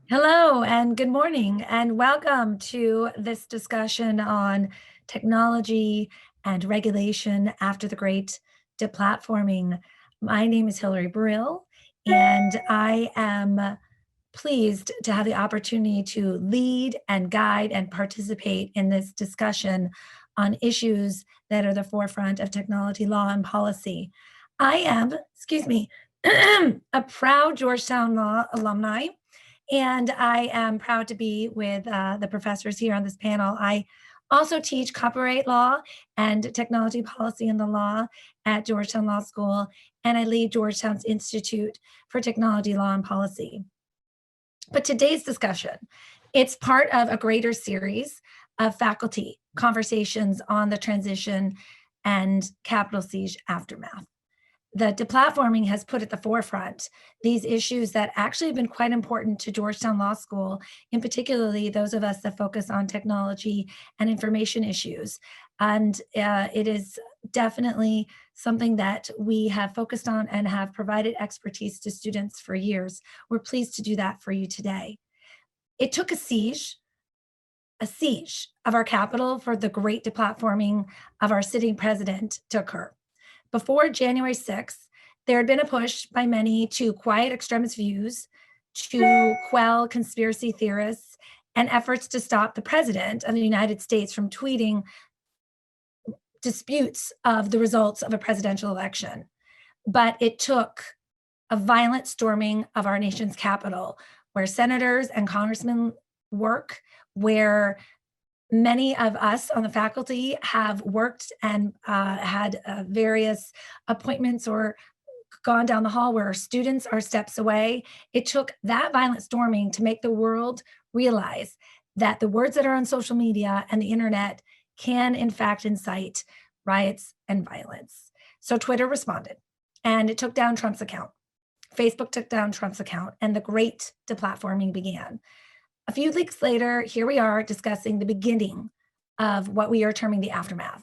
Hello and good morning and welcome to this discussion on technology and regulation after the Great Deplatforming. My name is Hillary Brill and I am pleased to have the opportunity to lead and guide and participate in this discussion on issues that are the forefront of technology law and policy. I am, a proud Georgetown Law alumni, and I am proud to be with the professors here on this panel. I also teach copyright law and technology policy in the law at Georgetown Law School, and I lead Georgetown's Institute for Technology Law and Policy. But today's discussion, it's part of a greater series of faculty conversations on the transition and Capitol siege aftermath. The deplatforming has put at the forefront these issues that actually have been quite important to Georgetown Law School, in particularly those of us that focus on technology and information issues. And it is definitely something that we have focused on and have provided expertise to students for years. We're pleased to do that for you today. It took a siege of our Capitol for the great deplatforming of our sitting president to occur. Before January 6th, there had been a push by many to quiet extremist views, to quell conspiracy theorists, and efforts to stop the president of the United States from tweeting disputes of the results of a presidential election. But it took a violent storming of our nation's capital, where senators and congressmen work, where many of us on the faculty have worked and had various appointments or gone down the hall where our students are steps away. It took that violent storming to make the world realize that the words that are on social media and the internet can in fact incite riots and violence. So Twitter responded and it took down Trump's account. Facebook took down Trump's account and the great deplatforming began. A few weeks later, here we are discussing the beginning of what we are terming the aftermath.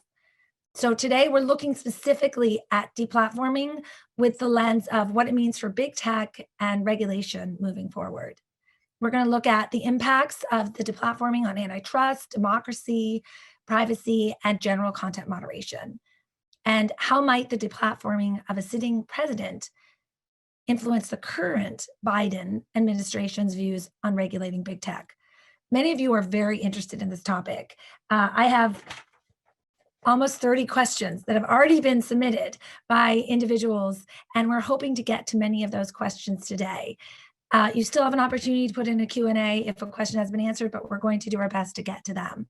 So today we're looking specifically at deplatforming with the lens of what it means for big tech and regulation moving forward. We're going to look at the impacts of the deplatforming on antitrust, democracy, privacy, and general content moderation. And how might the deplatforming of a sitting president influence the current Biden administration's views on regulating big tech. Many of you are very interested in this topic. I have almost 30 questions that have already been submitted by individuals, and we're hoping to get to many of those questions today. You still have an opportunity to put in a Q&A if a question has been answered, but we're going to do our best to get to them.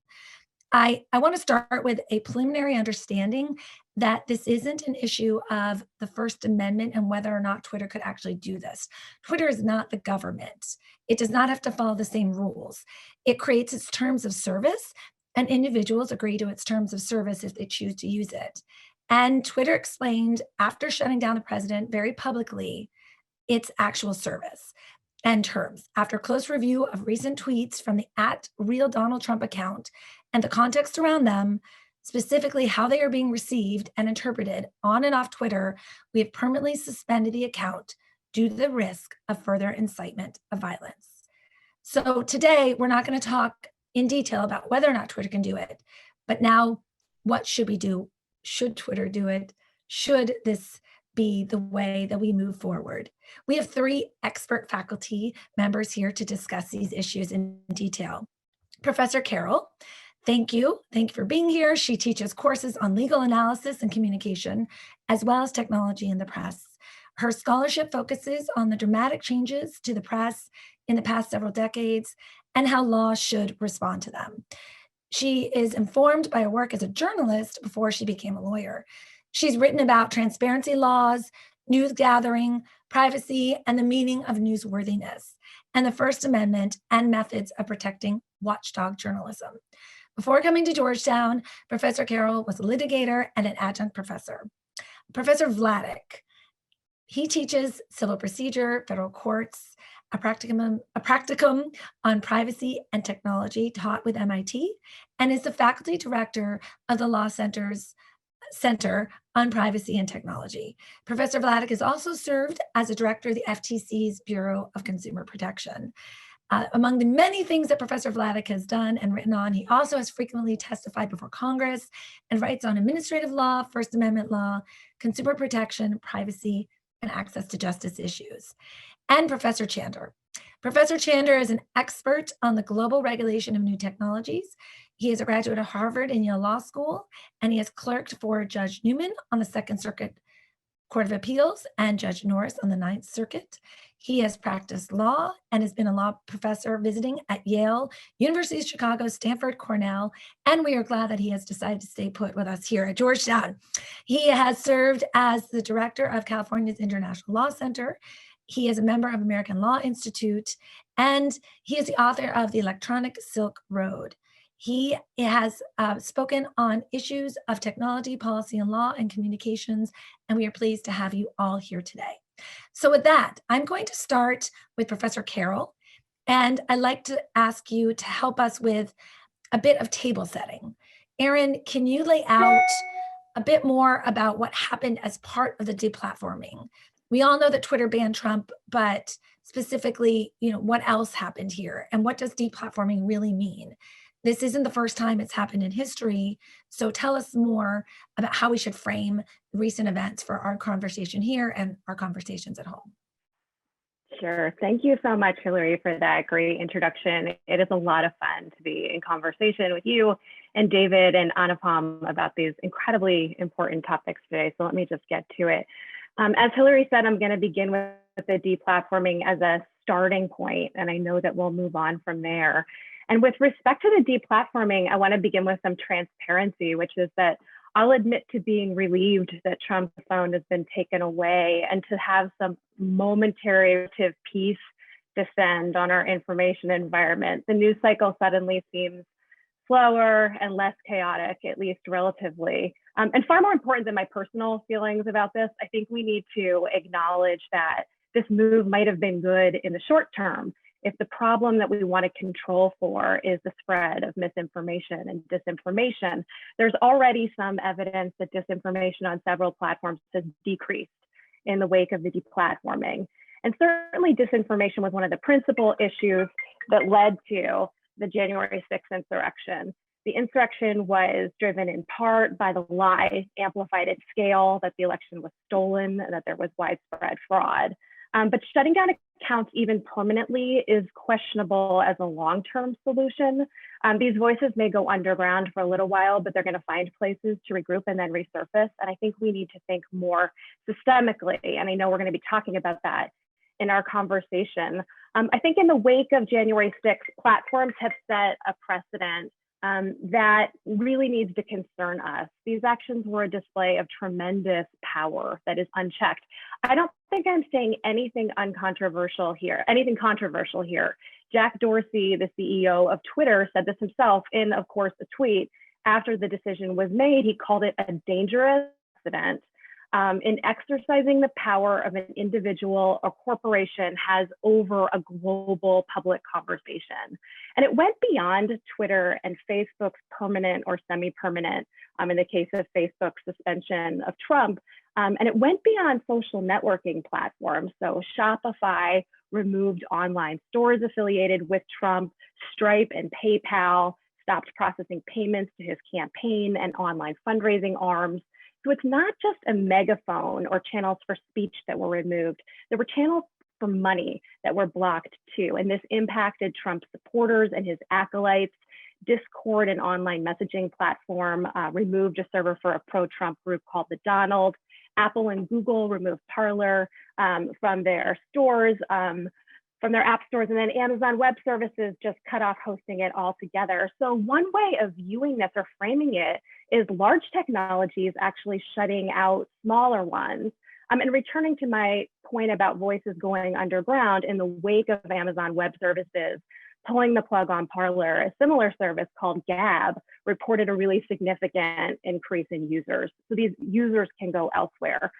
I want to start with a preliminary understanding that this isn't an issue of the First Amendment and whether or not Twitter could actually do this. Twitter is not the government. It does not have to follow the same rules. It creates its terms of service, and individuals agree to its terms of service if they choose to use it. And Twitter explained after shutting down the president very publicly its actual service and terms. After close review of recent tweets from the @RealDonaldTrump account and the context around them, specifically how they are being received and interpreted on and off Twitter, we have permanently suspended the account due to the risk of further incitement of violence. So today, we're not going to talk in detail about whether or not Twitter can do it, but now what should we do? Should Twitter do it? Should this be the way that we move forward? We have 3 expert faculty members here to discuss these issues in detail. Professor Carroll, thank you for being here. She teaches courses on legal analysis and communication, as well as technology in the press. Her scholarship focuses on the dramatic changes to the press in the past several decades and how law should respond to them. She is informed by her work as a journalist before she became a lawyer. She's written about transparency laws, news gathering, privacy, and the meaning of newsworthiness, and the First Amendment and methods of protecting watchdog journalism. Before coming to Georgetown, Professor Carroll was a litigator and an adjunct professor. Professor Vladeck, he teaches civil procedure, federal courts, a practicum on privacy and technology taught with MIT, and is the faculty director of the Law Center's Center on Privacy and Technology. Professor Vladeck has also served as a director of the FTC's Bureau of Consumer Protection. Among the many things that Professor Vladeck has done and written on, he also has frequently testified before Congress and writes on administrative law, First Amendment law, consumer protection, privacy, and access to justice issues. And Professor Chander. Professor Chander is an expert on the global regulation of new technologies. He is a graduate of Harvard and Yale Law School, and he has clerked for Judge Newman on the Second Circuit Court of Appeals and Judge Norris on the Ninth Circuit. He has practiced law and has been a law professor visiting at Yale, University of Chicago, Stanford, Cornell, and we are glad that he has decided to stay put with us here at Georgetown. He has served as the director of California's International Law Center. He is a member of American Law Institute, and he is the author of The Electronic Silk Road. He has spoken on issues of technology, policy, and law and communications, and we are pleased to have you all here today. So with that, I'm going to start with Professor Carroll, and I'd like to ask you to help us with a bit of table setting. Aaron, can you lay out a bit more about what happened as part of the deplatforming? We all know that Twitter banned Trump, but specifically, what else happened here, and what does deplatforming really mean? This isn't the first time it's happened in history. So tell us more about how we should frame recent events for our conversation here and our conversations at home. Sure. Thank you so much, Hillary, for that great introduction. It is a lot of fun to be in conversation with you and David and Anupam about these incredibly important topics today. So let me just get to it. As Hillary said, I'm going to begin with the deplatforming as a starting point, and I know that we'll move on from there. And with respect to the deplatforming, I want to begin with some transparency, which is that I'll admit to being relieved that Trump's phone has been taken away and to have some momentary peace descend on our information environment. The news cycle suddenly seems slower and less chaotic, at least relatively. And far more important than my personal feelings about this, I think we need to acknowledge that this move might have been good in the short term if the problem that we want to control for is the spread of misinformation and disinformation. There's already some evidence that disinformation on several platforms has decreased in the wake of the deplatforming. And certainly disinformation was one of the principal issues that led to the January 6th insurrection. The insurrection was driven in part by the lie, amplified at scale, that the election was stolen and that there was widespread fraud. But shutting down accounts even permanently is questionable as a long-term solution. These voices may go underground for a little while, but they're going to find places to regroup and then resurface. And I think we need to think more systemically. And I know we're going to be talking about that in our conversation. I think in the wake of January 6th, platforms have set a precedent that really needs to concern us. These actions were a display of tremendous power that is unchecked. I don't think I'm saying anything controversial here. Jack Dorsey, the CEO of Twitter, said this himself in, of course, a tweet after the decision was made. He called it a dangerous precedent in exercising the power of an individual or corporation has over a global public conversation. And it went beyond Twitter and Facebook's permanent or semi-permanent, in the case of Facebook's suspension of Trump, and it went beyond social networking platforms. So Shopify removed online stores affiliated with Trump, Stripe and PayPal stopped processing payments to his campaign and online fundraising arms. So it's not just a megaphone or channels for speech that were removed. There were channels for money that were blocked too. And this impacted Trump's supporters and his acolytes. Discord, an online messaging platform, removed a server for a pro-Trump group called The Donald. Apple and Google removed Parler from their stores, from their app stores, and then Amazon Web Services just cut off hosting it altogether. So one way of viewing this or framing it is large technologies actually shutting out smaller ones. And returning to my point about voices going underground, in the wake of Amazon Web Services pulling the plug on Parler, a similar service called Gab reported a really significant increase in users. So these users can go elsewhere.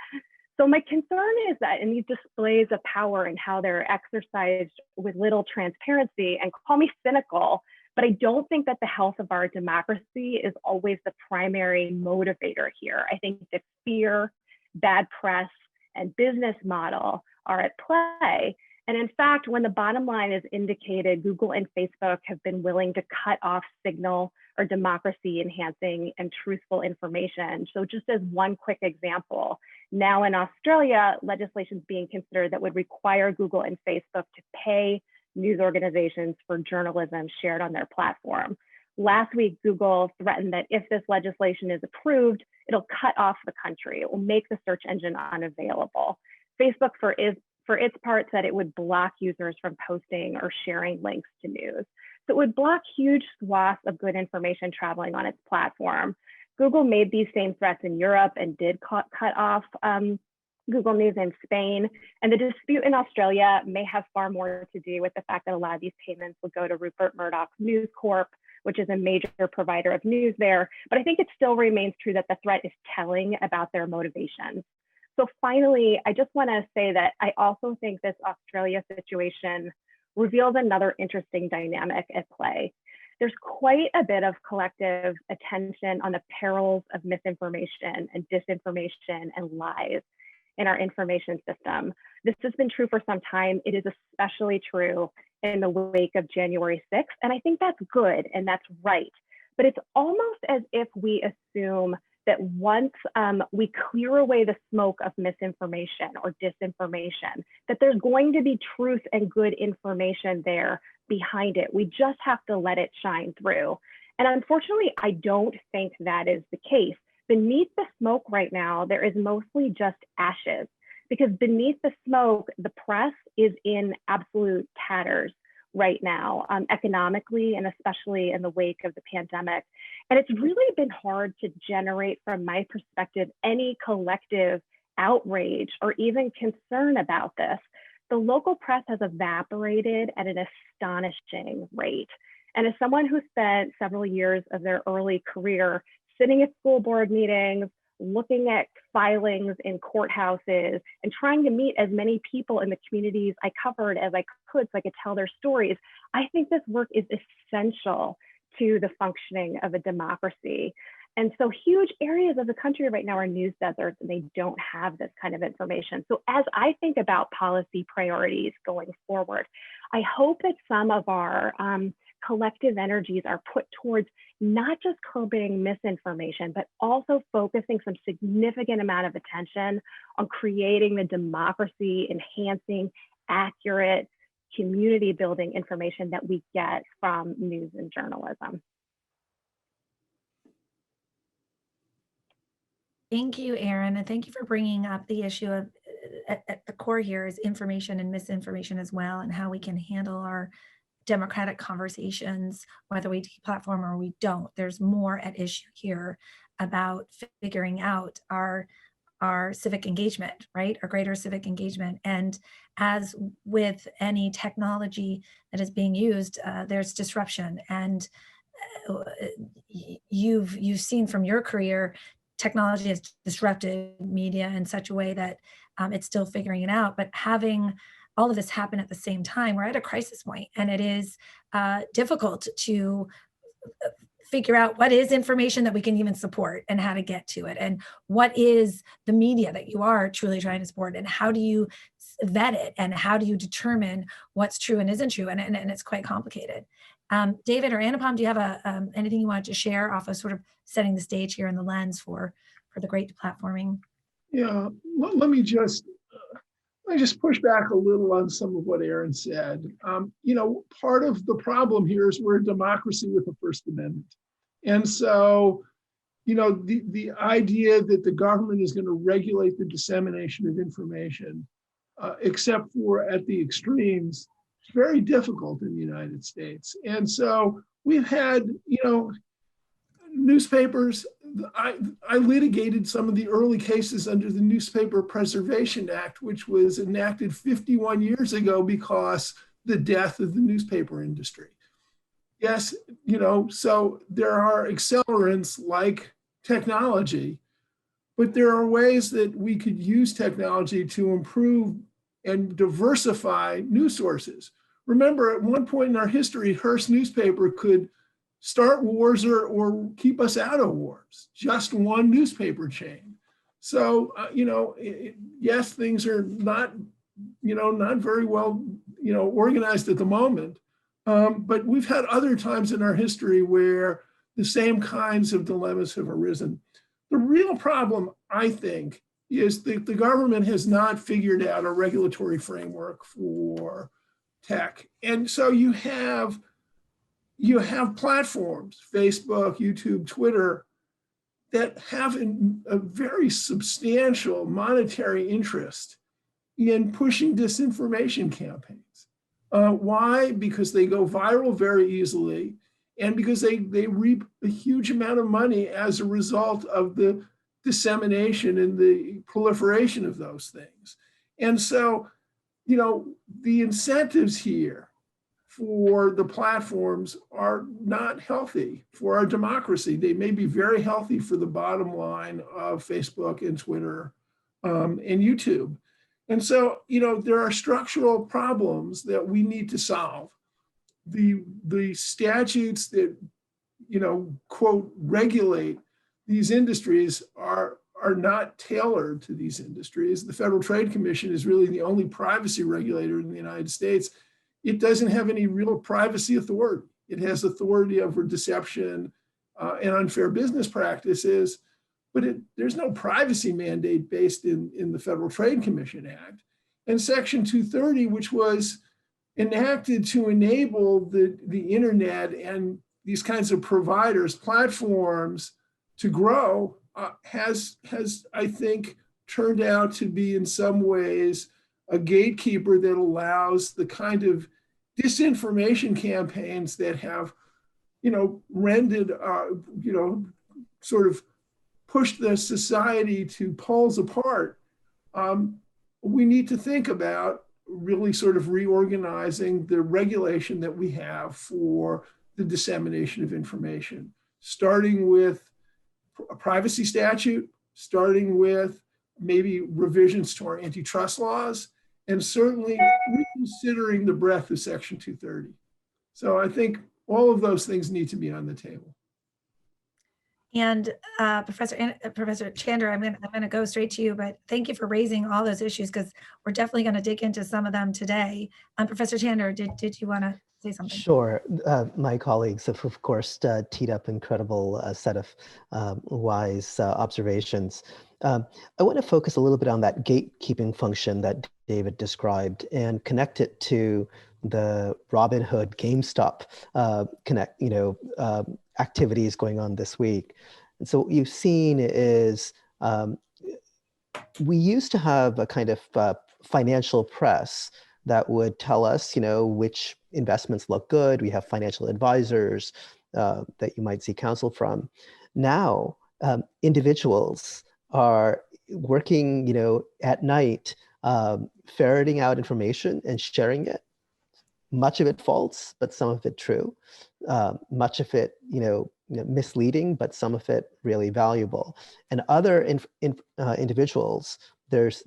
So my concern is that in these displays of power and how they're exercised with little transparency, and call me cynical, but I don't think that the health of our democracy is always the primary motivator here. I think that fear, bad press, and business model are at play. And in fact, when the bottom line is indicated, Google and Facebook have been willing to cut off signal or democracy enhancing and truthful information. So just as one quick example, now in Australia, legislation is being considered that would require Google and Facebook to pay news organizations for journalism shared on their platform. Last week, Google threatened that if this legislation is approved, it'll cut off the country. It will make the search engine unavailable. Facebook, for its part, said it would block users from posting or sharing links to news. So it would block huge swaths of good information traveling on its platform. Google made these same threats in Europe and did cut off Google News in Spain. And the dispute in Australia may have far more to do with the fact that a lot of these payments would go to Rupert Murdoch's News Corp, which is a major provider of news there. But I think it still remains true that the threat is telling about their motivations. So finally, I just want to say that I also think this Australia situation reveals another interesting dynamic at play. There's quite a bit of collective attention on the perils of misinformation and disinformation and lies in our information system. This has been true for some time. It is especially true in the wake of January 6th. And I think that's good and that's right. But it's almost as if we assume that once we clear away the smoke of misinformation or disinformation, that there's going to be truth and good information there behind it. We just have to let it shine through. And unfortunately, I don't think that is the case. Beneath the smoke right now, there is mostly just ashes, because beneath the smoke, the press is in absolute tatters right now, economically, and especially in the wake of the pandemic. And it's really been hard to generate, from my perspective, any collective outrage or even concern about this. The local press has evaporated at an astonishing rate. And as someone who spent several years of their early career sitting at school board meetings, looking at filings in courthouses, and trying to meet as many people in the communities I covered as I could so I could tell their stories, I think this work is essential to the functioning of a democracy. And so huge areas of the country right now are news deserts, and they don't have this kind of information. So as I think about policy priorities going forward, I hope that some of our collective energies are put towards not just curbing misinformation, but also focusing some significant amount of attention on creating the democracy enhancing, accurate, community building information that we get from news and journalism. Thank you, Erin, and thank you for bringing up the issue of, at the core here is information and misinformation as well, and how we can handle our democratic conversations, whether we deplatform or we don't. There's more at issue here about figuring out our civic engagement, right? Our greater civic engagement. And as with any technology that is being used, there's disruption. And you've seen from your career, technology has disrupted media in such a way that it's still figuring it out. But having all of this happen at the same time, we're at a crisis point, and it is difficult to figure out what is information that we can even support and how to get to it, and what is the media that you are truly trying to support, and how do you vet it, and how do you determine what's true and isn't true, and it's quite complicated. David or Anupam, do you have anything you want to share off of sort of setting the stage here in the lens for the Great Deplatforming? Yeah, let me just push back a little on some of what Erin said. Part of the problem here is we're a democracy with a First Amendment. And so, the idea that the government is going to regulate the dissemination of information, except for at the extremes, is very difficult in the United States. And so we've had, newspapers. I litigated some of the early cases under the Newspaper Preservation Act, which was enacted 51 years ago because the death of the newspaper industry. Yes, so there are accelerants like technology, but there are ways that we could use technology to improve and diversify news sources. Remember, at one point in our history, Hearst newspaper could start wars or keep us out of wars, just one newspaper chain. So, yes, things are not not very well, organized at the moment. But we've had other times in our history where the same kinds of dilemmas have arisen. The real problem, I think, is that the government has not figured out a regulatory framework for tech. And so you have platforms, Facebook, YouTube, Twitter, that have a very substantial monetary interest in pushing disinformation campaigns. Why? Because they go viral very easily, and because they reap a huge amount of money as a result of the dissemination and the proliferation of those things. And so, the incentives here for the platforms are not healthy for our democracy. They may be very healthy for the bottom line of Facebook and Twitter and YouTube. And so, there are structural problems that we need to solve. The statutes that, quote, regulate these industries are not tailored to these industries. The Federal Trade Commission is really the only privacy regulator in the United States. It doesn't have any real privacy authority. It has authority over deception and unfair business practices, but there's no privacy mandate based in the Federal Trade Commission Act. And Section 230, which was enacted to enable the internet and these kinds of providers, platforms to grow, has, I think, turned out to be in some ways a gatekeeper that allows the kind of disinformation campaigns that have, rendered, sort of pushed the society to poles apart. We need to think about really sort of reorganizing the regulation that we have for the dissemination of information, starting with a privacy statute, starting with maybe revisions to our antitrust laws, and certainly reconsidering the breadth of Section 230. So I think all of those things need to be on the table. And Professor Chander, I'm going to go straight to you, but thank you for raising all those issues, because we're definitely going to dig into some of them today. Professor Chander, did you want to say something? Sure. My colleagues have, of course, teed up incredible set of wise observations. I want to focus a little bit on that gatekeeping function that David described and connect it to the Robinhood GameStop activities going on this week. And so what you've seen is we used to have a kind of financial press that would tell us, which investments look good. We have financial advisors that you might see counsel from. Now, individuals are working, at night, ferreting out information and sharing it. Much of it false, but some of it true. Much of it, misleading, but some of it really valuable. And other individuals, there's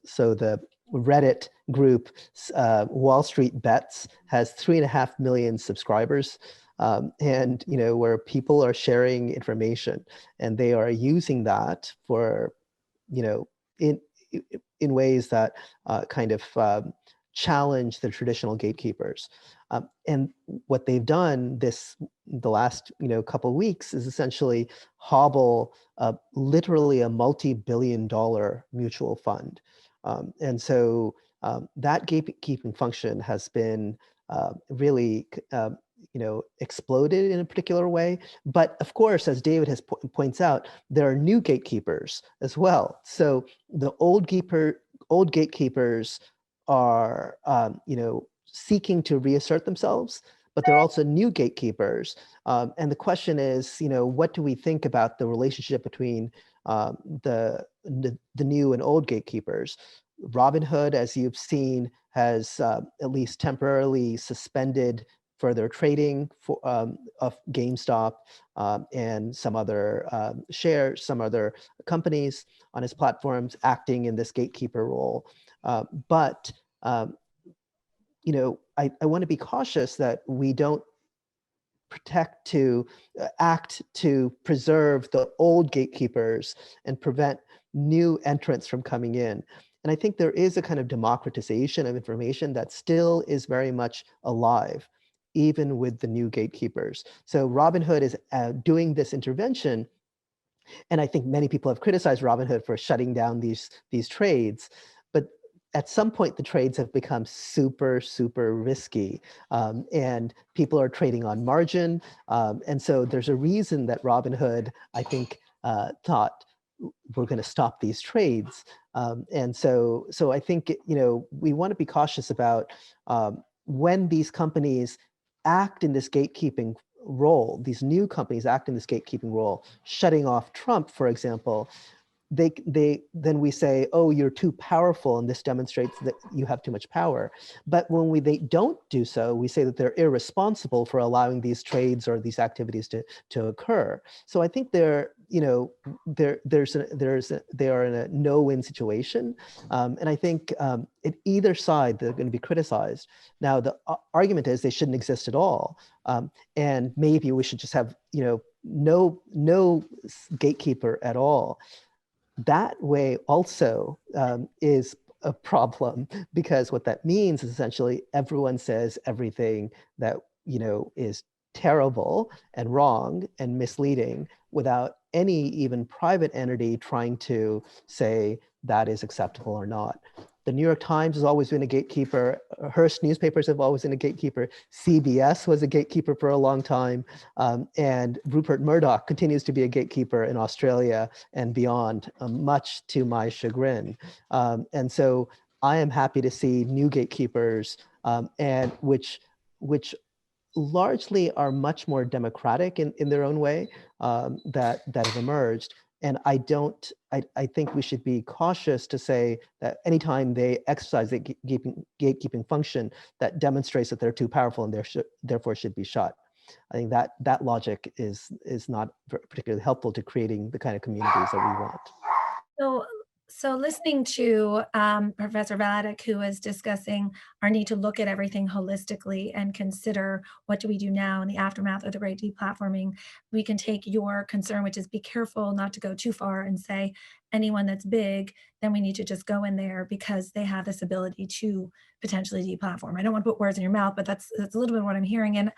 so the Reddit group Wall Street Bets has 3.5 million subscribers, and where people are sharing information, and they are using that for in ways that kind of challenge the traditional gatekeepers. And what they've done the last couple of weeks is essentially hobble literally a multi-billion-dollar mutual fund. And so that gatekeeping function has been really exploded in a particular way. But of course, as David has points out, there are new gatekeepers as well. So the old gatekeepers are seeking to reassert themselves, but there are also new gatekeepers. And the question is, what do we think about the relationship between the new and old gatekeepers? Robinhood, as you've seen, has at least temporarily suspended further trading of GameStop and some other shares, some other companies on its platforms acting in this gatekeeper role. But I want to be cautious that we don't act to preserve the old gatekeepers and prevent new entrants from coming in. And I think there is a kind of democratization of information that still is very much alive, even with the new gatekeepers. So Robinhood is doing this intervention, and I think many people have criticized Robinhood for shutting down these trades, but at some point the trades have become super, super risky, and people are trading on margin. And so there's a reason that Robinhood, I think, thought we're going to stop these trades. And so I think, we want to be cautious about when these companies act in this gatekeeping role, these new companies act in this gatekeeping role, shutting off Trump, for example, then we say, oh, you're too powerful, and this demonstrates that you have too much power. But when they don't do so, we say that they're irresponsible for allowing these trades or these activities to occur. So I think they are in a no-win situation, and I think at either side they're going to be criticized. Now the argument is they shouldn't exist at all, and maybe we should just have no gatekeeper at all. That way also is a problem, because what that means is essentially everyone says everything that is terrible and wrong and misleading without any even private entity trying to say that is acceptable or not. The New York Times has always been a gatekeeper. Hearst newspapers have always been a gatekeeper. CBS was a gatekeeper for a long time. And Rupert Murdoch continues to be a gatekeeper in Australia and beyond, much to my chagrin. And so I am happy to see new gatekeepers, and which largely are much more democratic in their own way, that have emerged. And I think we should be cautious to say that anytime they exercise the gatekeeping function, that demonstrates that they're too powerful and therefore should be shut. I think that logic is not particularly helpful to creating the kind of communities that we want. So listening to Professor Vladeck, who was discussing our need to look at everything holistically and consider what do we do now in the aftermath of the Great Deplatforming, we can take your concern, which is be careful not to go too far and say anyone that's big, then we need to just go in there because they have this ability to potentially deplatform. I don't want to put words in your mouth, but that's a little bit of what I'm hearing.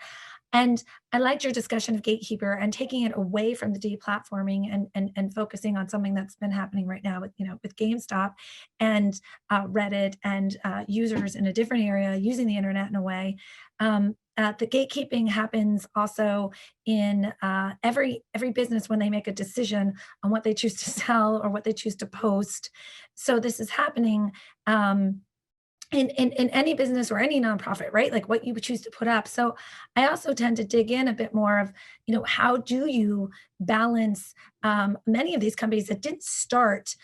And I liked your discussion of gatekeeper and taking it away from the deplatforming and focusing on something that's been happening right now with GameStop and Reddit and users in a different area using the internet in a way. The gatekeeping happens also in every business when they make a decision on what they choose to sell or what they choose to post. So this is happening in any business or any nonprofit, right? Like what you would choose to put up. So I also tend to dig in a bit more of, how do you balance many of these companies that didn't start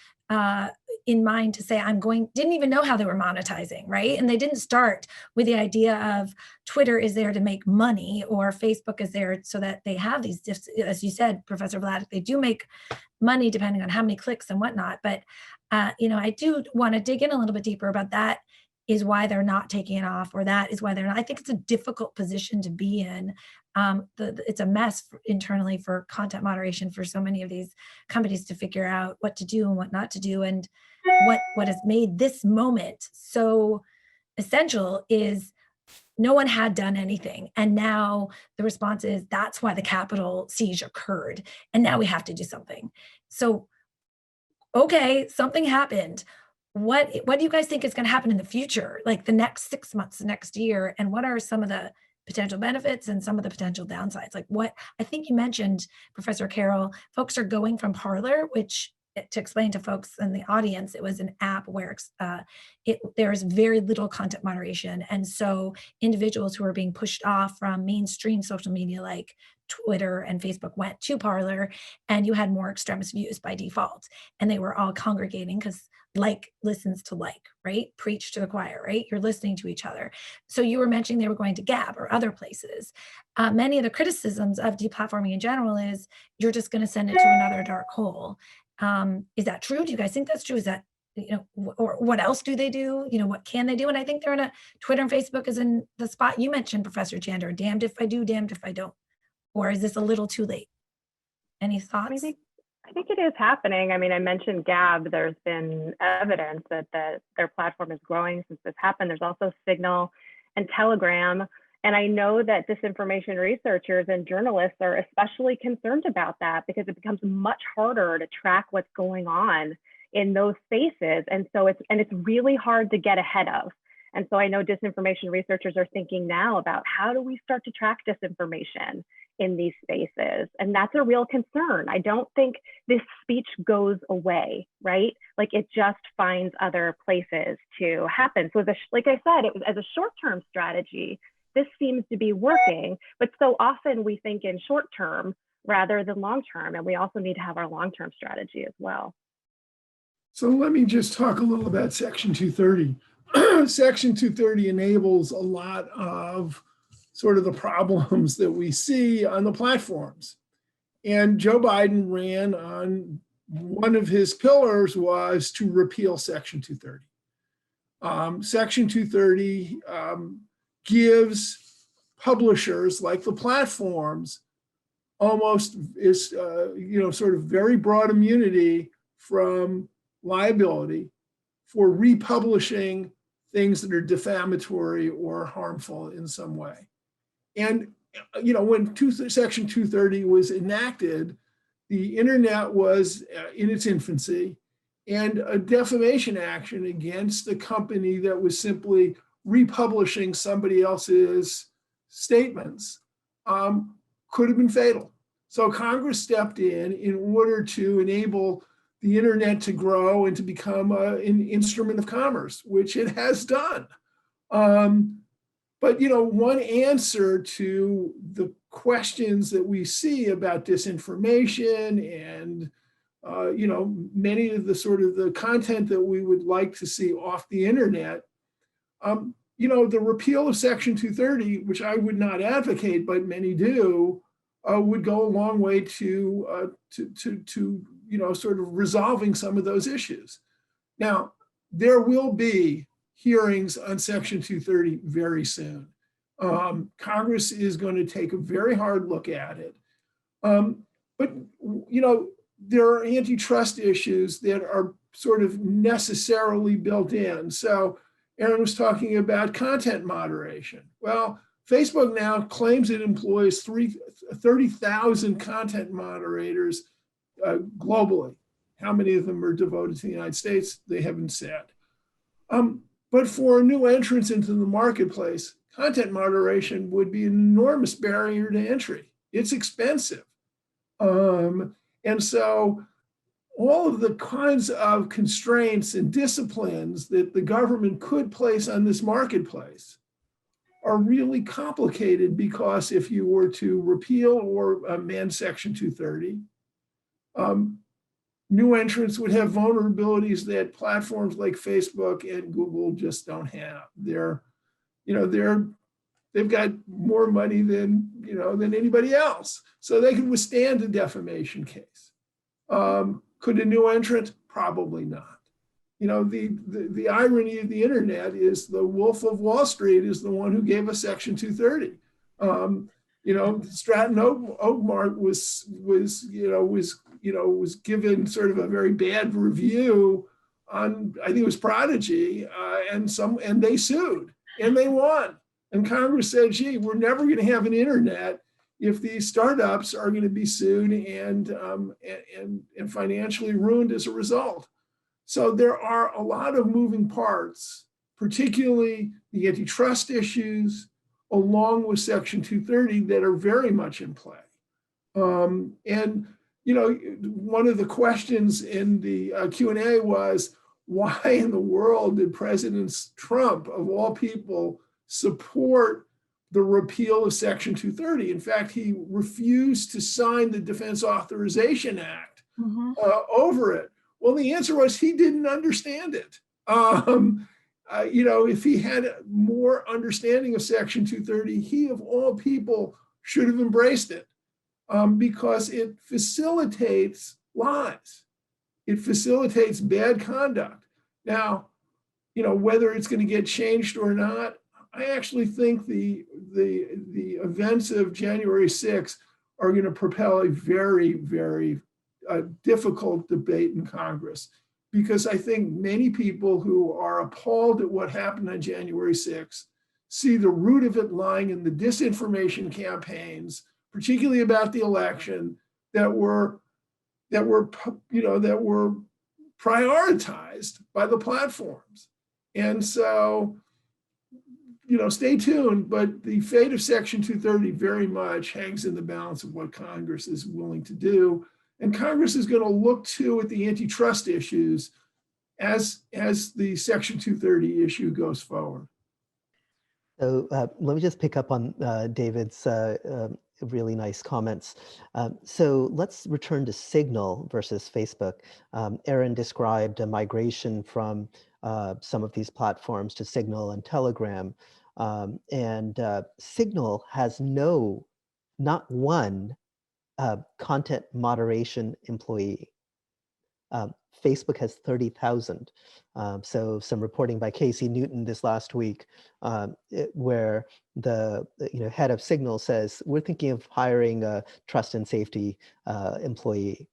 in mind to say, didn't even know how they were monetizing, right? And they didn't start with the idea of Twitter is there to make money or Facebook is there so that they have these, as you said, Professor Vladeck, they do make money depending on how many clicks and whatnot. But, I do want to dig in a little bit deeper about that is why they're not taking it off, or that is why they're not. I think it's a difficult position to be in. It's a mess internally for content moderation for so many of these companies to figure out what to do and what not to do. And what has made this moment so essential is no one had done anything. And now the response is that's why the Capitol siege occurred. And now we have to do something. So, okay, something happened. What do you guys think is going to happen in the future, like the next 6 months, the next year? And what are some of the potential benefits and some of the potential downsides? Like what I think you mentioned, Professor Carroll, folks are going from Parler, which, to explain to folks in the audience, it was an app where there's very little content moderation. And so individuals who are being pushed off from mainstream social media like Twitter and Facebook went to Parler, and you had more extremist views by default. And they were all congregating because like listens to like, right? Preach to the choir, right? You're listening to each other. So you were mentioning they were going to Gab or other places. Many of the criticisms of deplatforming in general is you're just going to send it to another dark hole. Is that true? Do you guys think that's true? Is that, or what else do they do? What can they do? And I think they're Twitter and Facebook is in the spot you mentioned, Professor Chander, damned if I do, damned if I don't. Or is this a little too late? Any thoughts? I think it is happening. I mean, I mentioned Gab. There's been evidence that their platform is growing since this happened. There's also Signal and Telegram. And I know that disinformation researchers and journalists are especially concerned about that because it becomes much harder to track what's going on in those spaces. And so it's really hard to get ahead of. And so I know disinformation researchers are thinking now about how do we start to track disinformation in these spaces? And that's a real concern. I don't think this speech goes away, right? Like it just finds other places to happen. So like I said, it was as a short-term strategy, this seems to be working, but so often we think in short term rather than long term, and we also need to have our long-term strategy as well. So let me just talk a little about Section 230. Section 230 enables a lot of sort of the problems that we see on the platforms. And Joe Biden ran on one of his pillars was to repeal Section 230. Section 230 gives publishers like the platforms almost is, sort of very broad immunity from liability for republishing things that are defamatory or harmful in some way. And, when Section 230 was enacted, the internet was in its infancy, and a defamation action against a company that was simply republishing somebody else's statements could have been fatal. So Congress stepped in order to enable the internet to grow and to become an instrument of commerce, which it has done. But one answer to the questions that we see about disinformation and many of the sort of the content that we would like to see off the internet, the repeal of Section 230, which I would not advocate, but many do, would go a long way to sort of resolving some of those issues. Now, there will be hearings on Section 230 very soon. Congress is going to take a very hard look at it. But there are antitrust issues that are sort of necessarily built in. So Aaron was talking about content moderation. Well, Facebook now claims it employs 30,000 content moderators globally. How many of them are devoted to the United States? They haven't said. But for new entrants into the marketplace, content moderation would be an enormous barrier to entry. It's expensive. And so all of the kinds of constraints and disciplines that the government could place on this marketplace are really complicated, because if you were to repeal or amend Section 230, new entrants would have vulnerabilities that platforms like Facebook and Google just don't have. They've got more money than anybody else, so they can withstand a defamation case. Could a new entrant? Probably not. The irony of the internet is the Wolf of Wall Street is the one who gave us Section 230. Stratton Oakmont was given sort of a very bad review on, I think it was Prodigy, and they sued and they won. And Congress said, gee, we're never going to have an internet if these startups are going to be sued and financially ruined as a result. So there are a lot of moving parts, particularly the antitrust issues, along with Section 230, that are very much in play. One of the questions in the Q&A was, why in the world did President Trump, of all people, support the repeal of Section 230? In fact, he refused to sign the Defense Authorization Act over it. Well, the answer was he didn't understand it. If he had more understanding of Section 230, he, of all people, should have embraced it, because it facilitates lies. It facilitates bad conduct. Now, whether it's going to get changed or not, I actually think the events of January 6th are going to propel a very, very a difficult debate in Congress, because I think many people who are appalled at what happened on January 6th see the root of it lying in the disinformation campaigns, particularly about the election, that were prioritized by the platforms. And so, stay tuned, but the fate of Section 230 very much hangs in the balance of what Congress is willing to do. And Congress is going to look too at the antitrust issues as the Section 230 issue goes forward. So let me just pick up on David's really nice comments. So let's return to Signal versus Facebook. Aaron described a migration from some of these platforms to Signal and Telegram. And Signal has not one content moderation employee. Facebook has 30,000. So some reporting by Casey Newton this last week, where the head of Signal says, we're thinking of hiring a trust and safety employee.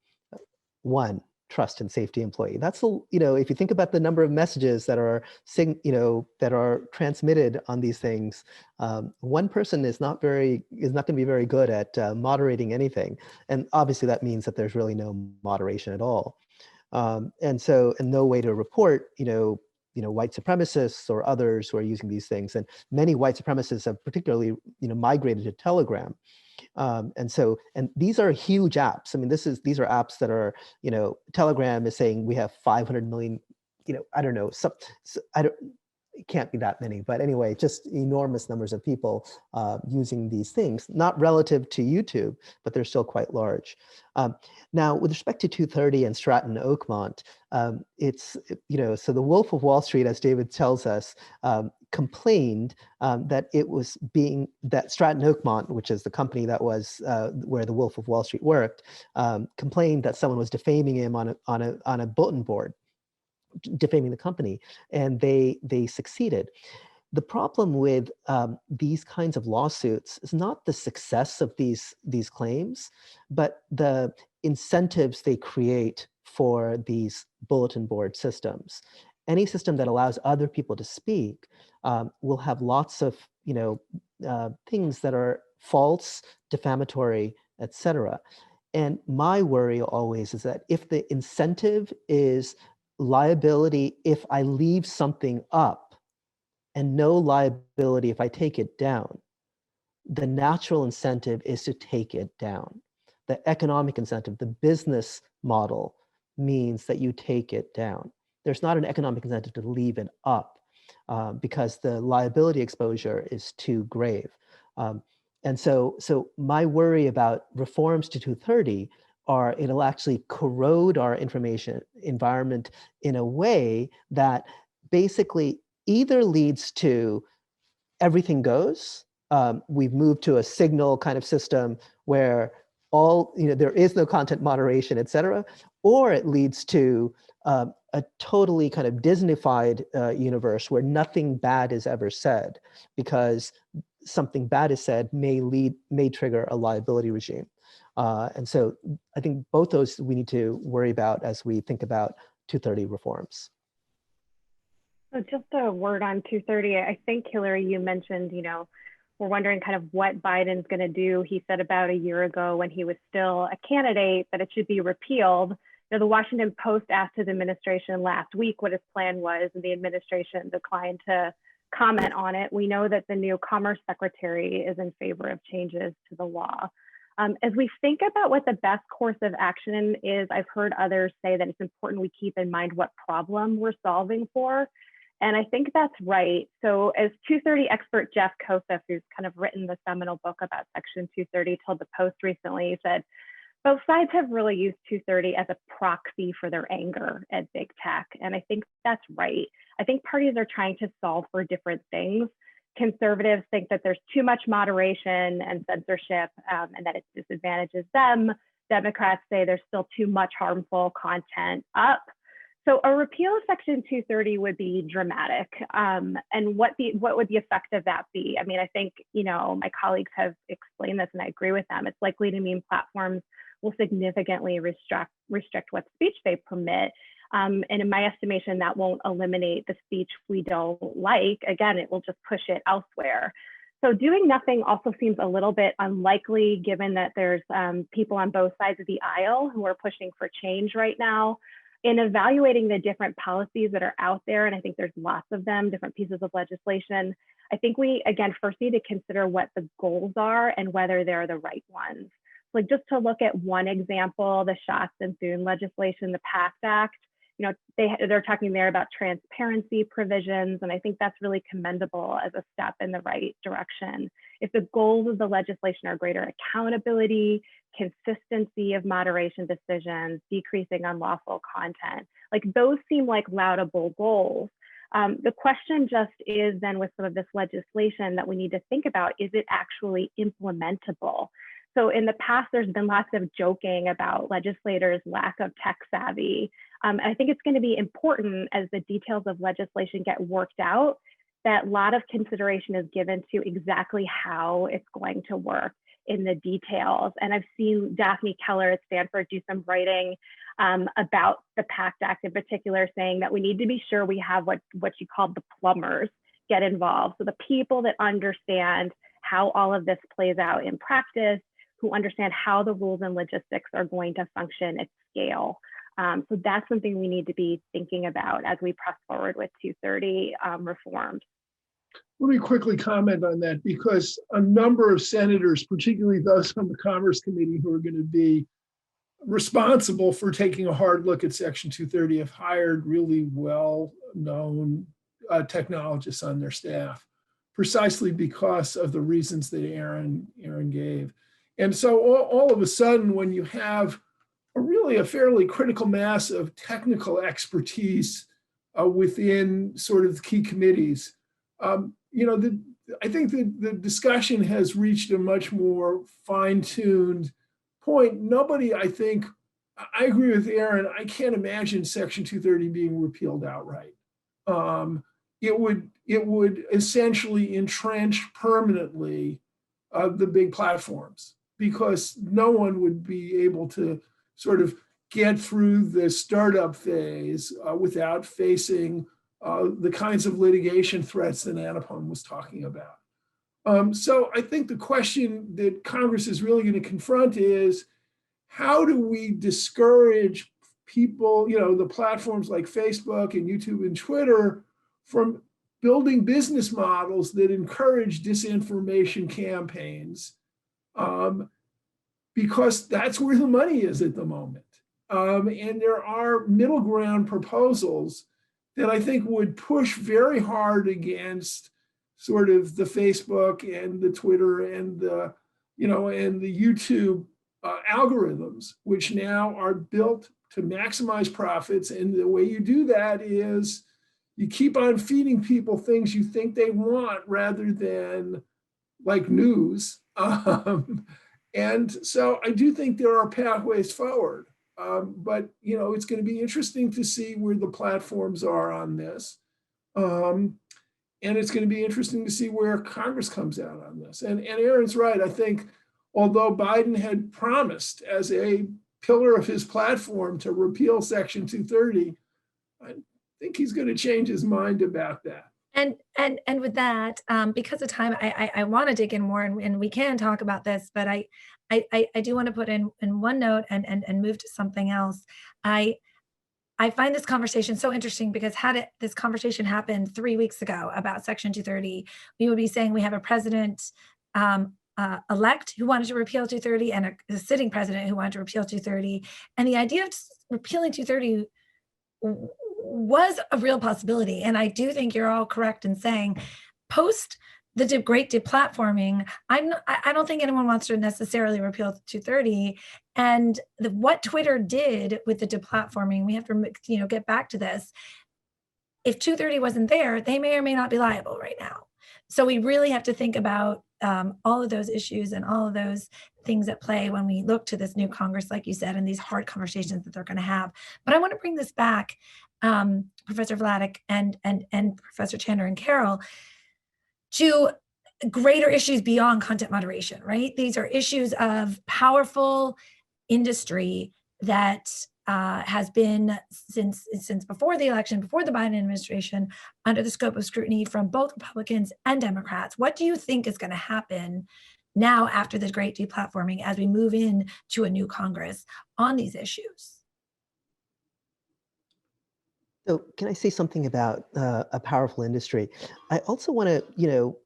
One trust and safety employee. That's if you think about the number of messages that are transmitted on these things, one person is not going to be very good at moderating anything, and obviously that means that there's really no moderation at all. And no way to report, white supremacists or others who are using these things. And many white supremacists have particularly, migrated to Telegram. And these are huge apps. I mean, these are apps that are, Telegram is saying we have 500 million, I don't know, it can't be that many, but anyway, just enormous numbers of people using these things, not relative to YouTube, but they're still quite large. Now, with respect to 230 and Stratton Oakmont, it's, so the Wolf of Wall Street, as David tells us, complained that that Stratton Oakmont, which is the company that was where the Wolf of Wall Street worked, complained that someone was defaming him on a bulletin board, defaming the company, and they succeeded. The problem with these kinds of lawsuits is not the success of these claims, but the incentives they create for these bulletin board systems. Any system that allows other people to speak will have lots of things that are false, defamatory, etc. And my worry always is that if the incentive is liability if I leave something up and no liability if I take it down, the natural incentive is to take it down. The economic incentive, the business model means that you take it down. There's not an economic incentive to leave it up because the liability exposure is too grave. And so my worry about reforms to 230 are it'll actually corrode our information environment in a way that basically either leads to everything goes. We've moved to a Signal kind of system where there is no content moderation, et cetera, or it leads to a totally kind of Disneyfied universe where nothing bad is ever said because something bad is said may trigger a liability regime. And so I think both those we need to worry about as we think about 230 reforms. So just a word on 230. I think, Hillary, you mentioned, we're wondering kind of what Biden's going to do. He said about a year ago when he was still a candidate that it should be repealed. The Washington Post asked his administration last week what his plan was, and the administration declined to comment on it. We know that the new Commerce Secretary is in favor of changes to the law. As we think about what the best course of action is, I've heard others say that it's important we keep in mind what problem we're solving for. And I think that's right. So as 230 expert Jeff Kosef, who's kind of written the seminal book about Section 230, told the Post recently, he said, both sides have really used 230 as a proxy for their anger at big tech. And I think that's right. I think parties are trying to solve for different things. Conservatives think that there's too much moderation and censorship and that it disadvantages them. Democrats say there's still too much harmful content up. So a repeal of Section 230 would be dramatic. And what would the effect of that be? I mean, I think, my colleagues have explained this and I agree with them. It's likely to mean platforms will significantly restrict what speech they permit. And in my estimation, that won't eliminate the speech we don't like. Again, it will just push it elsewhere. So doing nothing also seems a little bit unlikely, given that there's people on both sides of the aisle who are pushing for change right now. In evaluating the different policies that are out there, and I think there's lots of them, different pieces of legislation, I think we, again, first need to consider what the goals are and whether they're the right ones. Like, just to look at one example, the Schatz and Thune legislation, the PACT Act, you know, they're talking there about transparency provisions, and I think that's really commendable as a step in the right direction. If the goals of the legislation are greater accountability, consistency of moderation decisions, decreasing unlawful content, like those seem like laudable goals. The question just is then with some of this legislation that we need to think about, is it actually implementable? So in the past, there's been lots of joking about legislators' lack of tech savvy. I think it's going to be important as the details of legislation get worked out, that a lot of consideration is given to exactly how it's going to work in the details. And I've seen Daphne Keller at Stanford do some writing about the PACT Act in particular, saying that we need to be sure we have what you call the plumbers get involved. So the people that understand how all of this plays out in practice, who understand how the rules and logistics are going to function at scale. So that's something we need to be thinking about as we press forward with 230 reforms. Let me quickly comment on that, because a number of senators, particularly those on the Commerce Committee who are going to be responsible for taking a hard look at Section 230, have hired really well-known technologists on their staff, precisely because of the reasons that Aaron gave. And so all of a sudden, when you have a fairly critical mass of technical expertise within sort of key committees, I think that the discussion has reached a much more fine-tuned point. Nobody, I agree with Aaron, I can't imagine Section 230 being repealed outright. It would essentially entrench permanently the big platforms, because no one would be able to sort of get through the startup phase without facing the kinds of litigation threats that Anupam was talking about. So I think the question that Congress is really going to confront is, how do we discourage people, the platforms like Facebook and YouTube and Twitter, from building business models that encourage disinformation campaigns, because that's where the money is at the moment. And there are middle ground proposals that I think would push very hard against sort of the Facebook and the Twitter and the YouTube algorithms, which now are built to maximize profits. And the way you do that is you keep on feeding people things you think they want rather than like news. And so I do think there are pathways forward. But it's going to be interesting to see where the platforms are on this. And it's going to be interesting to see where Congress comes out on this. And Aaron's right. I think although Biden had promised as a pillar of his platform to repeal Section 230, I think he's going to change his mind about that. And with that, because of time, I want to dig in more, and we can talk about this, but I do want to put in one note and move to something else. I find this conversation so interesting, because had this conversation happened 3 weeks ago about Section 230, we would be saying we have a president elect who wanted to repeal 230 and a sitting president who wanted to repeal 230. And the idea of repealing 230 was a real possibility. And I do think you're all correct in saying, post the Great Deplatforming, I don't think anyone wants to necessarily repeal 230. And what Twitter did with the deplatforming, we have to get back to this. If 230 wasn't there, they may or may not be liable right now. So we really have to think about all of those issues and all of those things at play when we look to this new Congress, like you said, and these hard conversations that they're going to have. But I want to bring this back, Professor Vladeck and Professor Chandler and Carol, to greater issues beyond content moderation, right? These are issues of powerful industry that has been since before the election, before the Biden administration, under the scope of scrutiny from both Republicans and Democrats. What do you think is going to happen now after the Great Deplatforming as we move in to a new Congress on these issues? So can I say something about a powerful industry? I also want to,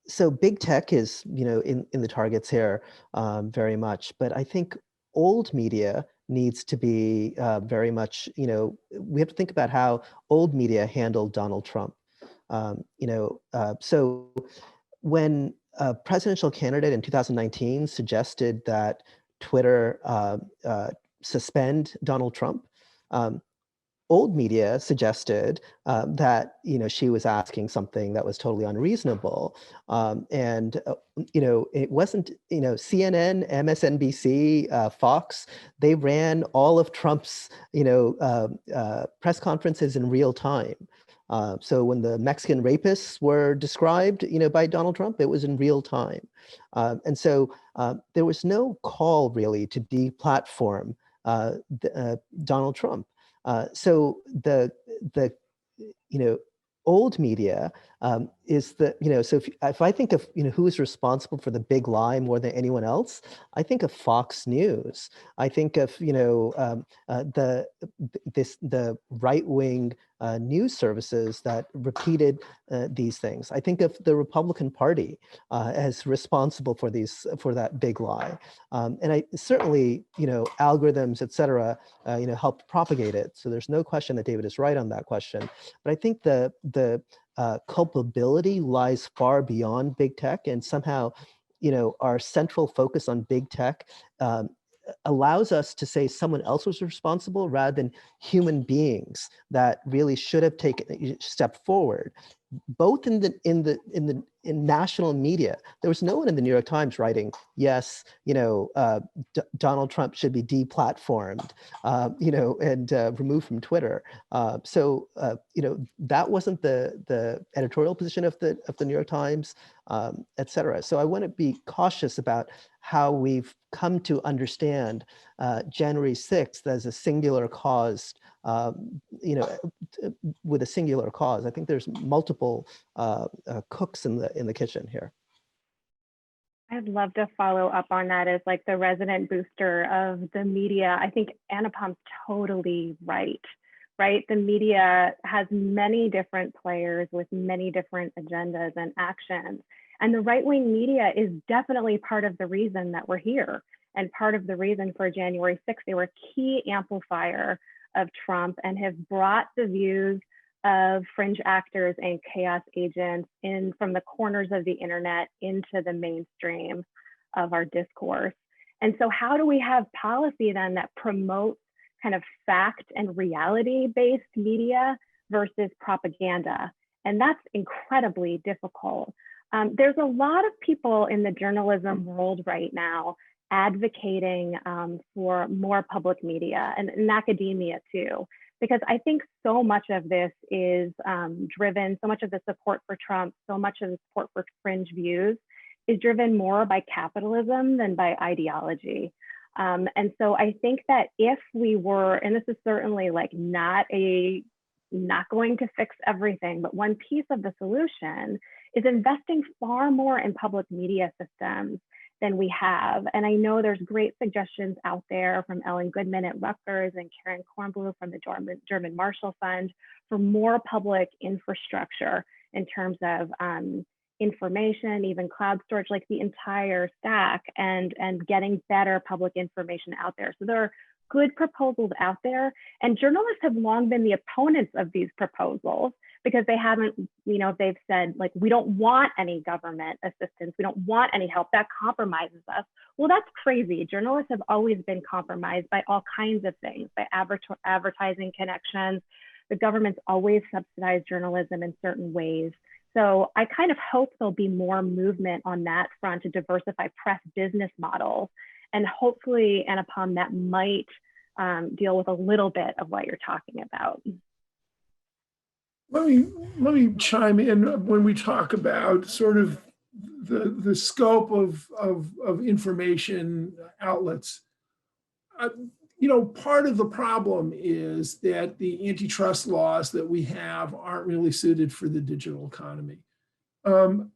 so big tech is, in the targets here very much, but I think old media needs to be very much, we have to think about how old media handled Donald Trump. So when a presidential candidate in 2019 suggested that Twitter suspend Donald Trump, old media suggested that she was asking something that was totally unreasonable, and it wasn't CNN, MSNBC, Fox. They ran all of Trump's press conferences in real time. So when the Mexican rapists were described by Donald Trump, it was in real time, and so there was no call really to deplatform Donald Trump. So the old media is the so if I think of who is responsible for the big lie more than anyone else, I think of Fox News. I think of the right wing news services that repeated these things. I think of the Republican Party as responsible for that big lie, and I certainly algorithms, et cetera, helped propagate it. So there's no question that David is right on that question. But I think the culpability lies far beyond big tech, and somehow our central focus on big tech allows us to say someone else was responsible rather than human beings that really should have taken a step forward, both in national media. There was no one in the New York Times writing, yes, Donald Trump should be deplatformed, and removed from Twitter. So that wasn't the editorial position of the New York Times, et cetera. So I want to be cautious about how we've come to understand January 6th as a singular cause, with a singular cause. I think there's multiple cooks in the kitchen here. I'd love to follow up on that as like the resident booster of the media. I think Anupam's totally right? The media has many different players with many different agendas and actions. And the right-wing media is definitely part of the reason that we're here, and part of the reason for January 6th. They were a key amplifier of Trump and have brought the views of fringe actors and chaos agents in from the corners of the internet into the mainstream of our discourse. And so how do we have policy then that promotes kind of fact and reality-based media versus propaganda? And that's incredibly difficult. There's a lot of people in the journalism world right now advocating for more public media, and in academia too, because I think so much of this is driven, so much of the support for Trump, so much of the support for fringe views is driven more by capitalism than by ideology. And so I think that if we were, and this is certainly like not going to fix everything, but one piece of the solution is investing far more in public media systems than we have. And I know there's great suggestions out there from Ellen Goodman at Rutgers and Karen Kornblue from the German Marshall Fund for more public infrastructure in terms of information, even cloud storage, like the entire stack, and getting better public information out there. So there are good proposals out there, and journalists have long been the opponents of these proposals because they haven't, they've said, like, we don't want any government assistance, we don't want any help, that compromises us. Well, that's crazy. Journalists have always been compromised by all kinds of things, by advertising connections. The government's always subsidized journalism in certain ways. So I kind of hope there'll be more movement on that front to diversify press business models. And hopefully, Anupam, that might deal with a little bit of what you're talking about. Let me chime in when we talk about sort of the scope of information outlets. part of the problem is that the antitrust laws that we have aren't really suited for the digital economy. The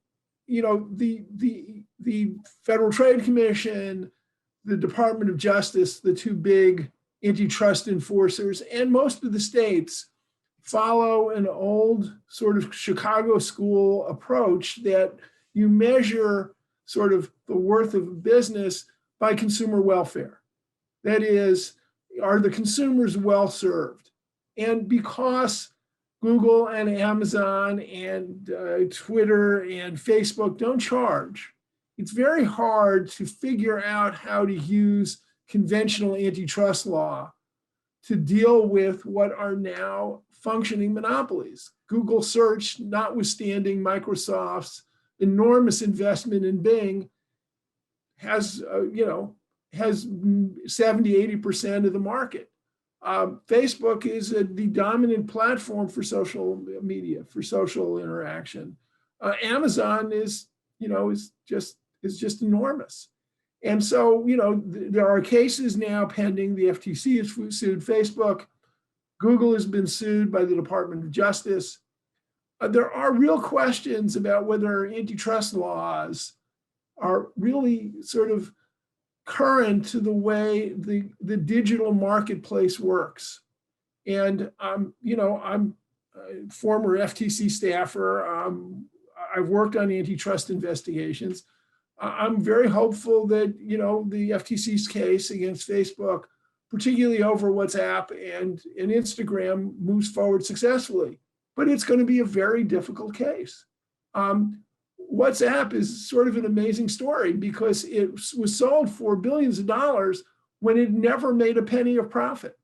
Federal Trade Commission, the Department of Justice, the two big antitrust enforcers, and most of the states follow an old sort of Chicago school approach that you measure sort of the worth of a business by consumer welfare. That is, are the consumers well served? And because Google and Amazon and Twitter and Facebook don't charge, it's very hard to figure out how to use conventional antitrust law to deal with what are now functioning monopolies. Google search, notwithstanding Microsoft's enormous investment in Bing, has 70–80% of the market. Facebook is the dominant platform for social media, for social interaction. Amazon is just enormous. And so, there are cases now pending. The FTC has sued Facebook. Google has been sued by the Department of Justice. There are real questions about whether antitrust laws are really sort of current to the way the digital marketplace works. And, I'm a former FTC staffer. I've worked on antitrust investigations. I'm very hopeful that, the FTC's case against Facebook, particularly over WhatsApp and Instagram, moves forward successfully. But it's going to be a very difficult case. WhatsApp is sort of an amazing story because it was sold for billions of dollars when it never made a penny of profit.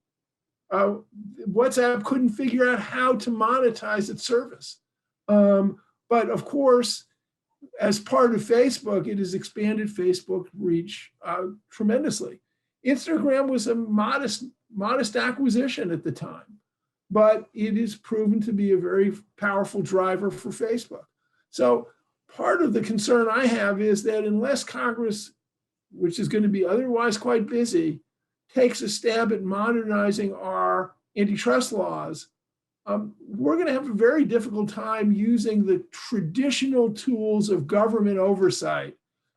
WhatsApp couldn't figure out how to monetize its service. But of course, as part of Facebook, it has expanded Facebook reach tremendously. Instagram was a modest acquisition at the time, but it is proven to be a very powerful driver for Facebook. So part of the concern I have is that unless Congress, which is going to be otherwise quite busy, takes a stab at modernizing our antitrust laws, we're going to have a very difficult time using the traditional tools of government oversight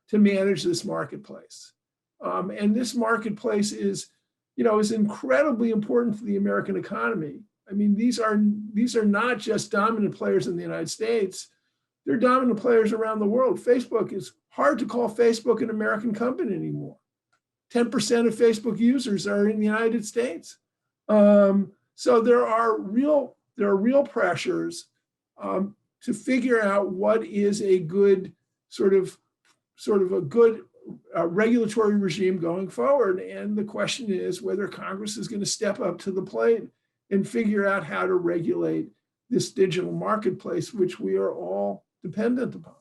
to manage this marketplace. And this marketplace is incredibly important for the American economy. I mean, these are not just dominant players in the United States. They're dominant players around the world. Facebook is hard to call Facebook an American company anymore. 10% of Facebook users are in the United States. So there are real pressures to figure out what is a good sort of a good regulatory regime going forward. And the question is whether Congress is going to step up to the plate and figure out how to regulate this digital marketplace, which we are all dependent upon.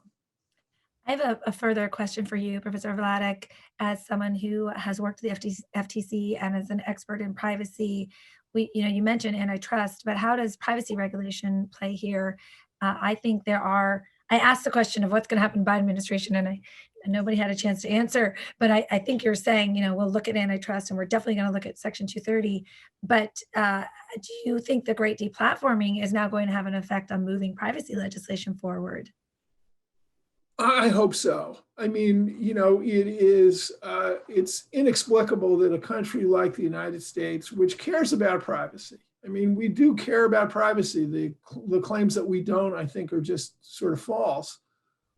I have a further question for you, Professor Vladeck, as someone who has worked at the FTC and as an expert in privacy. You mentioned antitrust, but how does privacy regulation play here? I think I asked the question of what's going to happen by administration, and nobody had a chance to answer, but I think you're saying, we'll look at antitrust and we're definitely going to look at Section 230. But do you think the Great Deplatforming is now going to have an effect on moving privacy legislation forward? I hope so. I mean, it's inexplicable that a country like the United States, which cares about privacy, I mean, we do care about privacy. The claims that we don't, I think, are just sort of false.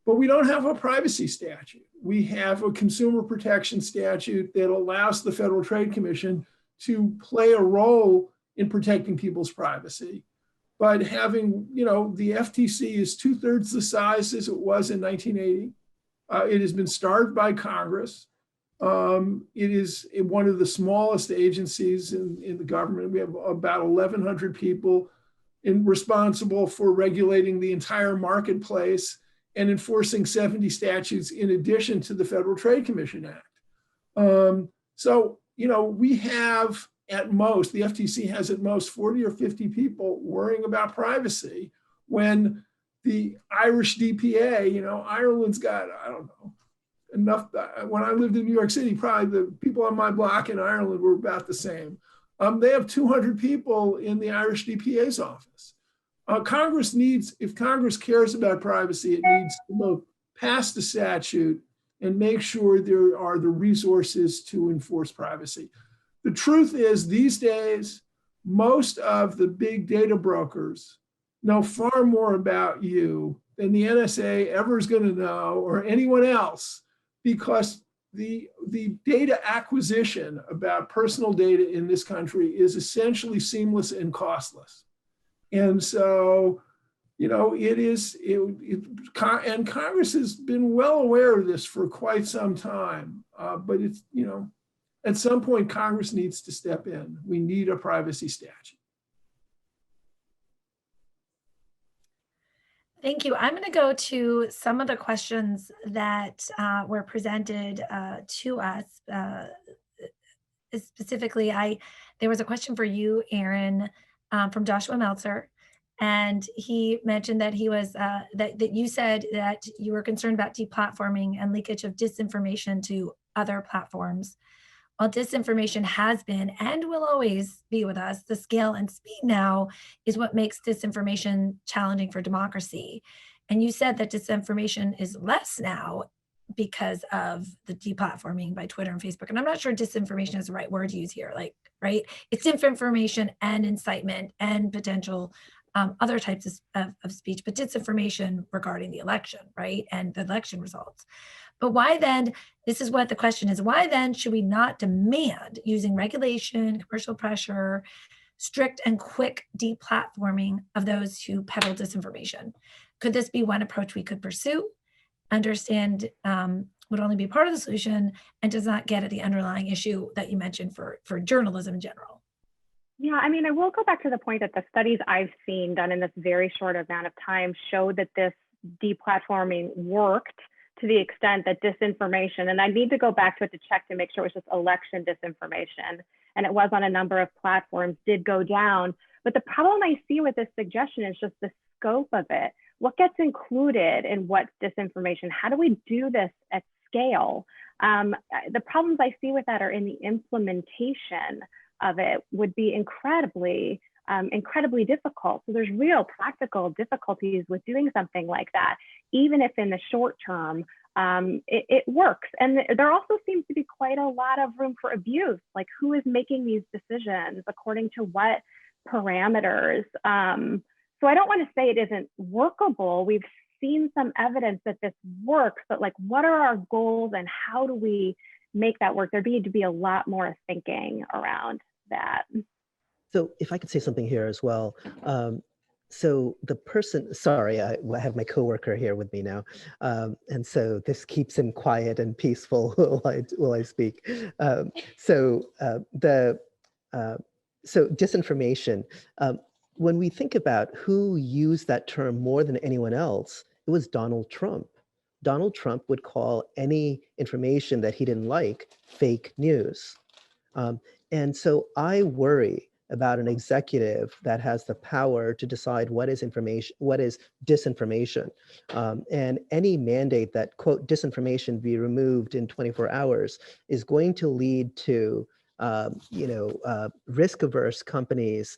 But we don't have a privacy statute. We have a consumer protection statute that allows the Federal Trade Commission to play a role in protecting people's privacy. But having, the FTC is 2/3 the size as it was in 1980. It has been starved by Congress. It is one of the smallest agencies in the government. We have about 1,100 people responsible for regulating the entire marketplace and enforcing 70 statutes in addition to the Federal Trade Commission Act. So, we have at most, the FTC has at most 40 or 50 people worrying about privacy when the Irish DPA, Ireland's got, enough. When I lived in New York City, probably the people on my block in Ireland were about the same. They have 200 people in the Irish DPA's office. Congress needs, if Congress cares about privacy, it needs to both pass the statute and make sure there are the resources to enforce privacy. The truth is, these days, most of the big data brokers know far more about you than the NSA ever is going to know, or anyone else, because the data acquisition about personal data in this country is essentially seamless and costless. And so, you know, and Congress has been well aware of this for quite some time, but it's, you know, at some point Congress needs to step in. We need a privacy statute. Thank you. I'm going to go to some of the questions that were presented to us. Specifically, there was a question for you, Aaron, from Joshua Meltzer, and he mentioned that he was that you said that you were concerned about deplatforming and leakage of disinformation to other platforms. While disinformation has been and will always be with us, the scale and speed now is what makes disinformation challenging for democracy. And you said that disinformation is less now because of the deplatforming by Twitter and Facebook. And I'm not sure disinformation is the right word to use here, like, right? It's disinformation and incitement and potential other types of speech, but disinformation regarding the election, right? And the election results. But why then, this is what the question is, why then should we not demand, using regulation, commercial pressure, strict and quick deplatforming of those who peddle disinformation? Could this be one approach we could pursue? Understand would only be part of the solution and does not get at the underlying issue that you mentioned for journalism in general. Yeah, I mean, I will go back to the point that the studies I've seen done in this very short amount of time show that this deplatforming worked to the extent that disinformation, and I need to go back to it to check to make sure it was just election disinformation, and it was on a number of platforms, did go down. But the problem I see with this suggestion is just the scope of it. What gets included in what's disinformation? How do we do this at scale? The problems I see with that are in the implementation of it would be incredibly difficult. So there's real practical difficulties with doing something like that, even if in the short term it works. And there also seems to be quite a lot of room for abuse, like who is making these decisions, according to what parameters. So I don't want to say it isn't workable. We've seen some evidence that this works, but like, what are our goals and how do we make that work? There need to be a lot more thinking around that. So if I could say something here as well. So the person, sorry, I have my coworker here with me now. And so this keeps him quiet and peaceful while I speak. So disinformation, when we think about who used that term more than anyone else, it was Donald Trump. Donald Trump would call any information that he didn't like fake news. And so I worry about an executive that has the power to decide what is information, what is disinformation. And any mandate that, quote, disinformation be removed in 24 hours is going to lead to, risk-averse companies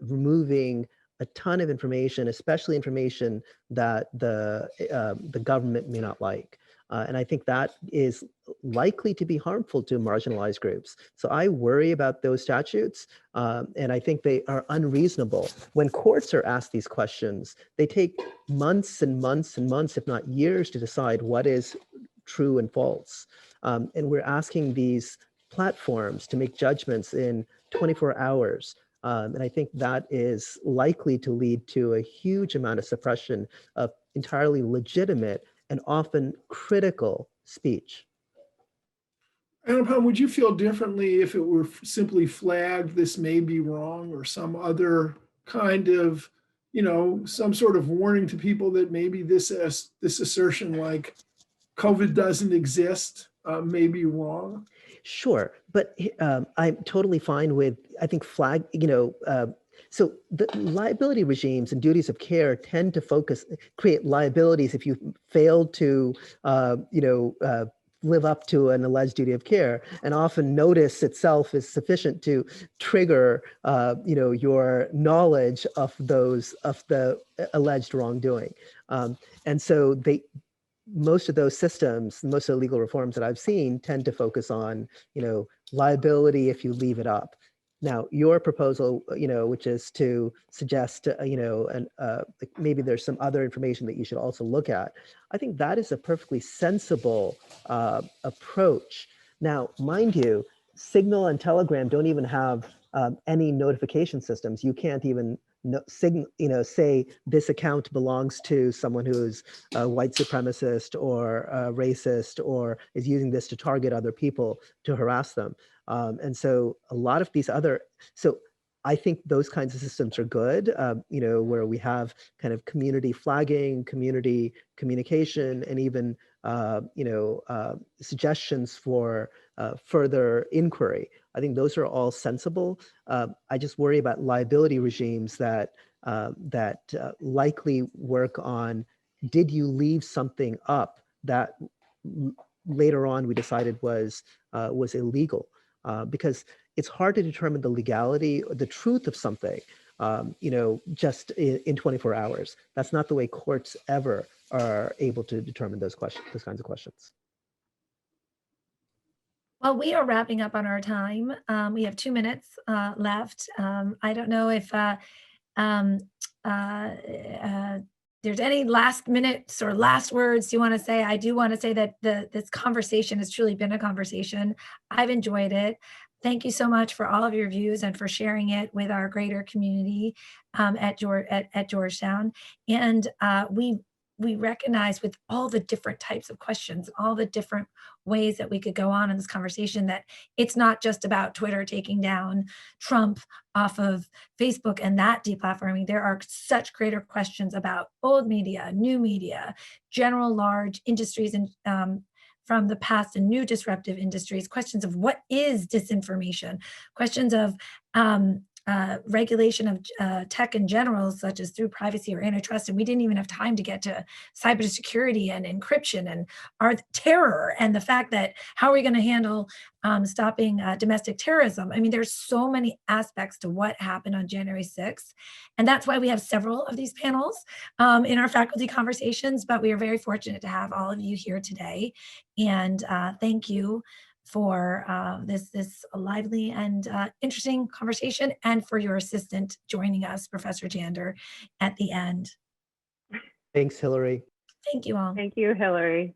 removing a ton of information, especially information that the government may not like. And I think that is likely to be harmful to marginalized groups. So I worry about those statutes, and I think they are unreasonable. When courts are asked these questions, they take months and months and months, if not years, to decide what is true and false. And we're asking these platforms to make judgments in 24 hours. And I think that is likely to lead to a huge amount of suppression of entirely legitimate and often critical speech. Anupam, would you feel differently if it were simply flagged, this may be wrong, or some other kind of, some sort of warning to people that maybe this assertion like COVID doesn't exist may be wrong? Sure, but I'm totally fine with, I think So the liability regimes and duties of care tend to create liabilities if you fail to, live up to an alleged duty of care, and often notice itself is sufficient to trigger, your knowledge of the alleged wrongdoing. And so most of those systems, most of the legal reforms that I've seen tend to focus on, liability if you leave it up. Now, your proposal, which is to suggest, maybe there's some other information that you should also look at. I think that is a perfectly sensible approach. Now, mind you, Signal and Telegram don't even have any notification systems. You can't even say this account belongs to someone who's a white supremacist or a racist or is using this to target other people to harass them. And so a lot of these so I think those kinds of systems are good, where we have kind of community flagging, community communication, and even, suggestions for further inquiry. I think those are all sensible. I just worry about liability regimes that likely work on, did you leave something up that later on we decided was illegal? Because it's hard to determine the legality or the truth of something, just in 24 hours. That's not the way courts ever are able to determine those kinds of questions. Well, we are wrapping up on our time. We have 2 minutes left. I don't know if there's any last minutes or last words you want to say. I do want to say that this conversation has truly been a conversation. I've enjoyed it. Thank you so much for all of your views and for sharing it with our greater community at Georgetown. And we recognize, with all the different types of questions, all the different ways that we could go on in this conversation, that it's not just about Twitter taking down Trump off of Facebook and that deplatforming. There are such greater questions about old media, new media, general large industries, and from the past and new disruptive industries, questions of what is disinformation, questions of regulation of tech in general, such as through privacy or antitrust. And we didn't even have time to get to cybersecurity and encryption and our terror, and the fact that how are we going to handle stopping domestic terrorism? I mean, there's so many aspects to what happened on January 6th. And that's why we have several of these panels in our faculty conversations, but we are very fortunate to have all of you here today. And thank you for this lively and interesting conversation, and for your assistant joining us, Professor Jander, at the end. Thanks, Hillary. Thank you all. Thank you, Hillary.